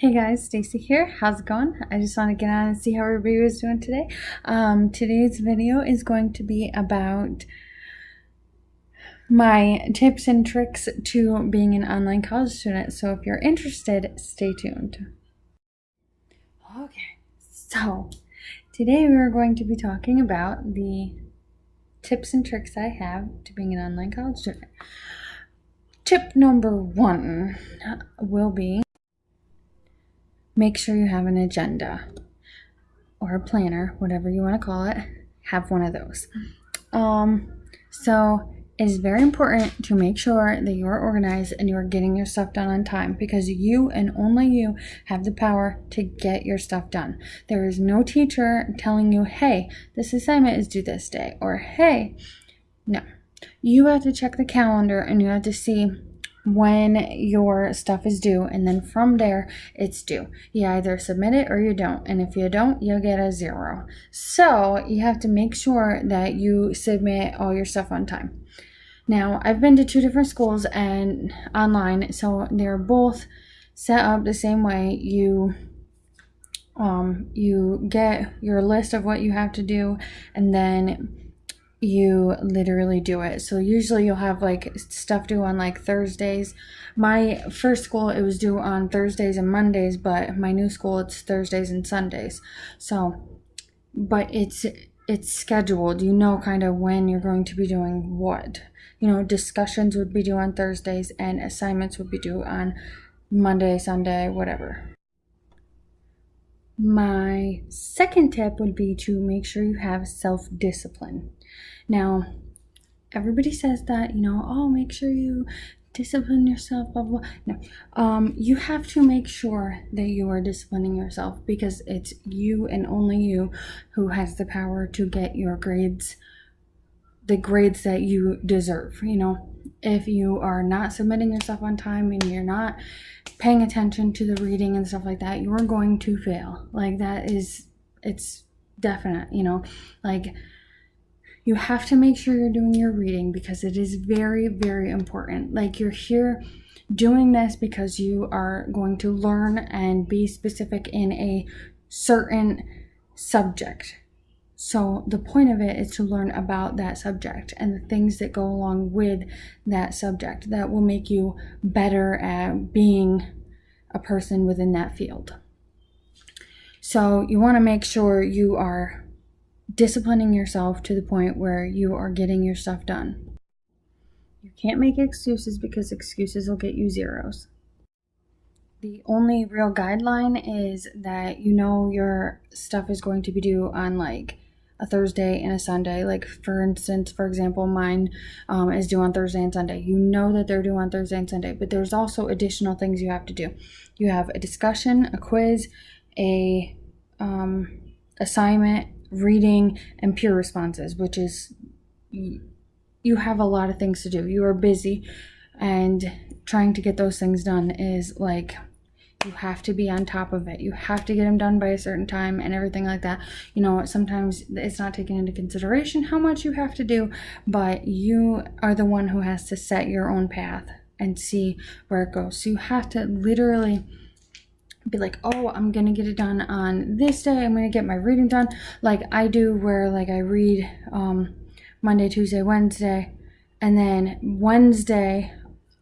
Hey guys, Stacy here. How's it going? I just want to get on and see how everybody was doing today. Today's video is going to be about my tips and tricks to being an online college student. So if you're interested, stay tuned. Okay, so today we are going to be talking about the tips and tricks I have to being an online college student. Tip number 1 will be make sure you have an agenda or a planner, whatever you want to call it. Have one of those. So it's very important to make sure that you are organized and you are getting your stuff done on time, because you and only you have the power to get your stuff done. There is no teacher telling you, hey, this assignment is due this day, or hey, no. You have to check the calendar and you have to see when your stuff is due, and then from there it's due. You either submit it or you don't, and if you don't, you'll get a 0. So you have to make sure that you submit all your stuff on time. Now, I've been to 2 different schools and online, so they're both set up the same way. You get your list of what you have to do, and then you literally do it. So usually you'll have like stuff due on like Thursdays. My first school, it was due on Thursdays and Mondays, but my new school, it's Thursdays and Sundays. So, but it's scheduled. You know kind of when you're going to be doing what. You know, discussions would be due on Thursdays and assignments would be due on Monday, Sunday, whatever. My second tip would be to make sure you have self-discipline. Now, everybody says that, oh, make sure you discipline yourself, blah, blah, blah. No, you have to make sure that you are disciplining yourself, because it's you and only you who has the power to get your grades, the grades that you deserve. If you are not submitting yourself on time and you're not paying attention to the reading and stuff like that, you're going to fail. Like it's definite, like you have to make sure you're doing your reading, because it is very, very important. Like, you're here doing this because you are going to learn and be specific in a certain subject. So the point of it is to learn about that subject and the things that go along with that subject that will make you better at being a person within that field. So you want to make sure you are disciplining yourself to the point where you are getting your stuff done. You can't make excuses, because excuses will get you 0s. The only real guideline is that your stuff is going to be due on like a Thursday and a Sunday. Like, for instance, for example, mine is due on Thursday and Sunday. You know that they're due on Thursday and Sunday, but there's also additional things you have to do. You have a discussion, a quiz, a assignment, reading, and peer responses, which is, you have a lot of things to do. You are busy, and trying to get those things done is like, you have to be on top of it. You have to get them done by a certain time and everything like that. Sometimes it's not taken into consideration how much you have to do, but you are the one who has to set your own path and see where it goes. So you have to literally be like, oh, I'm gonna get it done on this day. I'm gonna get my reading done like I do, where like I read Monday, Tuesday, Wednesday, and then Wednesday,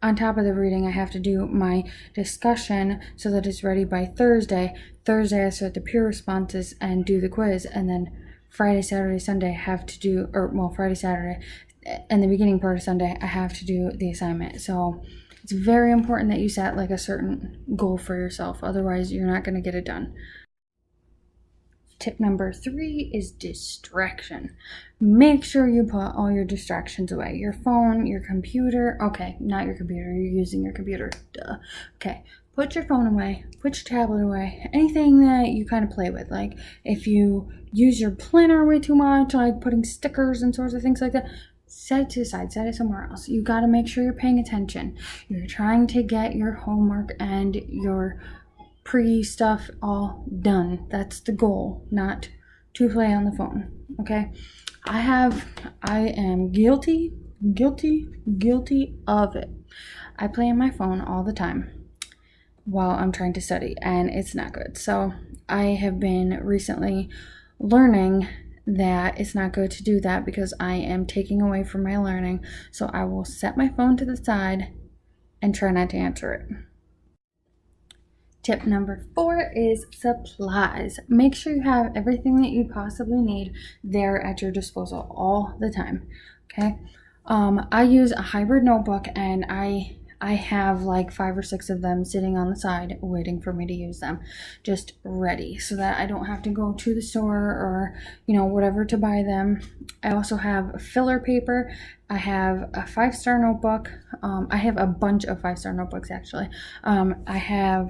on top of the reading, I have to do my discussion so that it's ready by Thursday. Thursday, I start the peer responses and do the quiz, and then Friday, Saturday, Sunday, I have to do, Friday, Saturday, and the beginning part of Sunday, I have to do the assignment. So it's very important that you set like a certain goal for yourself. Otherwise, you're not going to get it done. Tip number 3 is distraction. Make sure you put all your distractions away. Your phone, your computer. Okay, not your computer. You're using your computer. Duh. Okay, put your phone away. Put your tablet away. Anything that you kind of play with. Like, if you use your planner way too much, like putting stickers and sorts of things like that, set it to the side, set it somewhere else. You got to make sure you're paying attention. You're trying to get your homework and your pre-stuff all done. That's the goal, not to play on the phone, okay? I am guilty of it. I play on my phone all the time. while I'm trying to study, and it's not good. So I have been recently learning that it's not good to do that because I am taking away from my learning. So I will set my phone to the side and try not to answer it. Tip number 4 is supplies. Make sure you have everything that you possibly need there at your disposal all the time. Okay. I use a hybrid notebook, and I have like 5 or 6 of them sitting on the side waiting for me to use them, just ready, so that I don't have to go to the store or whatever to buy them. I also have filler paper. I have a 5-star notebook. I have a bunch of 5-star notebooks actually. I have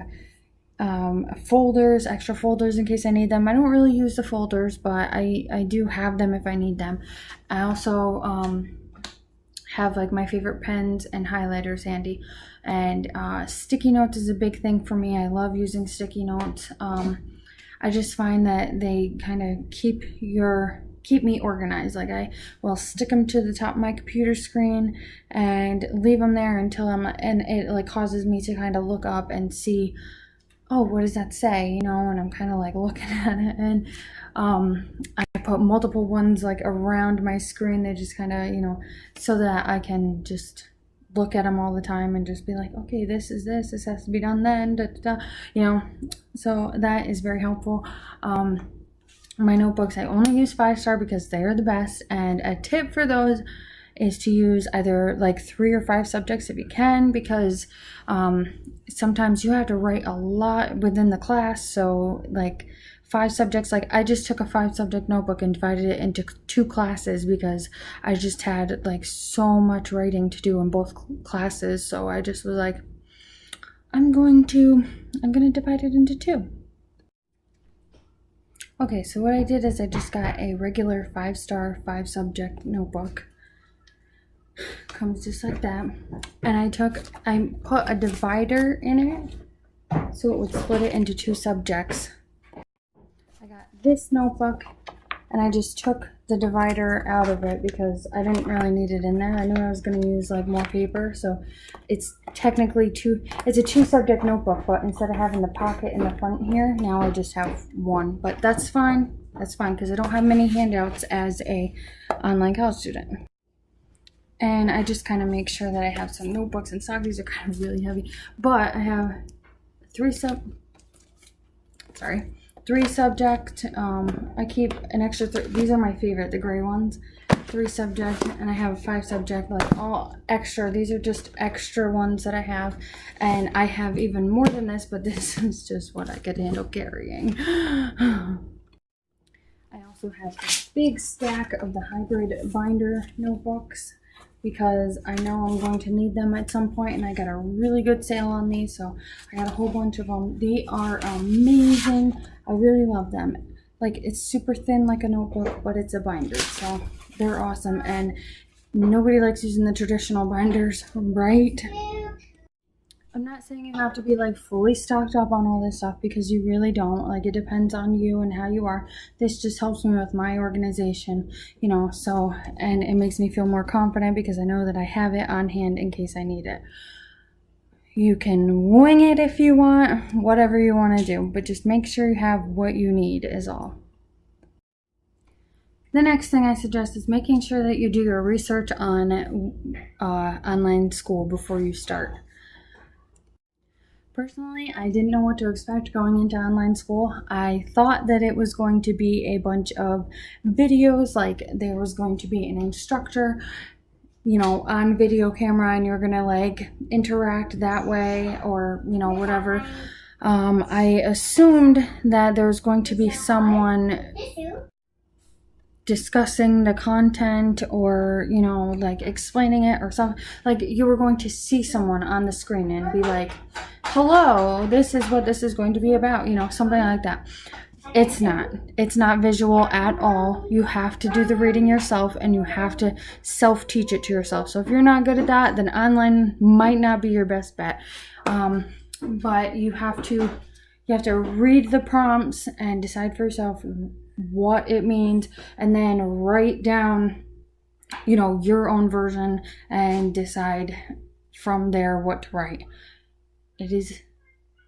folders, extra folders in case I need them. I don't really use the folders, but I do have them if I need them. I also have like my favorite pens and highlighters handy, and sticky notes is a big thing for me. I love using sticky notes. I just find that they kind of keep me organized. Like I will stick them to the top of my computer screen and leave them there until and it like causes me to kind of look up and see, oh, what does that say? And I'm kind of like looking at it, and I put multiple ones like around my screen. They just kind of, so that I can just look at them all the time and just be like, okay, this has to be done then, so that is very helpful. My notebooks, I only use 5-star because they are the best, and a tip for those is to use either like 3 or 5 subjects if you can, because sometimes you have to write a lot within the class. So like 5 subjects, like I just took a 5-subject notebook and divided it into 2 classes because I just had like so much writing to do in both classes. So I just was like, I'm going to divide it into 2. Okay, so what I did is I just got a regular 5-star 5-subject notebook. Comes just like that, and I put a divider in it so it would split it into 2 subjects. I got this notebook, and I just took the divider out of it because I didn't really need it in there. I knew I was going to use like more paper, so it's technically it's a 2-subject notebook, but instead of having the pocket in the front here, now I just have 1. But that's fine because I don't have many handouts as a online college student. And I just kind of make sure that I have some notebooks in stock. These are kind of really heavy, but I have 3 subject. I keep an extra 3. These are my favorite, the gray ones. 3 subject, and I have a 5 subject, like all extra. These are just extra ones that I have, and I have even more than this, but this is just what I could handle carrying. I also have a big stack of the hybrid binder notebooks, because I know I'm going to need them at some point, and I got a really good sale on these, so I got a whole bunch of them. They are amazing. I really love them. Like, it's super thin like a notebook, but it's a binder, so they're awesome. And nobody likes using the traditional binders, right? I'm not saying you have to be like fully stocked up on all this stuff, because you really don't. Like, it depends on you and how you are. This just helps me with my organization, so, and it makes me feel more confident because I know that I have it on hand in case I need it. You can wing it if you want, whatever you want to do, but just make sure you have what you need is all. The next thing I suggest is making sure that you do your research on online school before you start. Personally, I didn't know what to expect going into online school. I thought that it was going to be a bunch of videos, like there was going to be an instructor, on video camera, and you're gonna like interact that way, or whatever. I assumed that there was going to be someone discussing the content, or like explaining it or something. Like, you were going to see someone on the screen and be like, hello, this is what this is going to be about, something like that. It's not visual at all. You have to do the reading yourself, and you have to self-teach it to yourself. So if you're not good at that, then online might not be your best bet. But you have to read the prompts and decide for yourself what it means, and then write down your own version and decide from there what to write. It is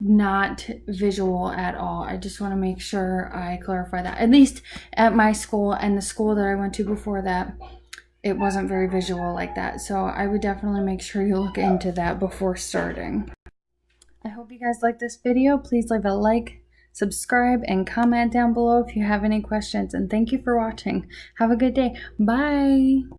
not visual at all. I just want to make sure I clarify that. At least at my school and the school that I went to before that, it wasn't very visual like that. So I would definitely make sure you look into that before starting. I hope you guys like this video. Please leave a like, subscribe, and comment down below if you have any questions. And thank you for watching. Have a good day. Bye.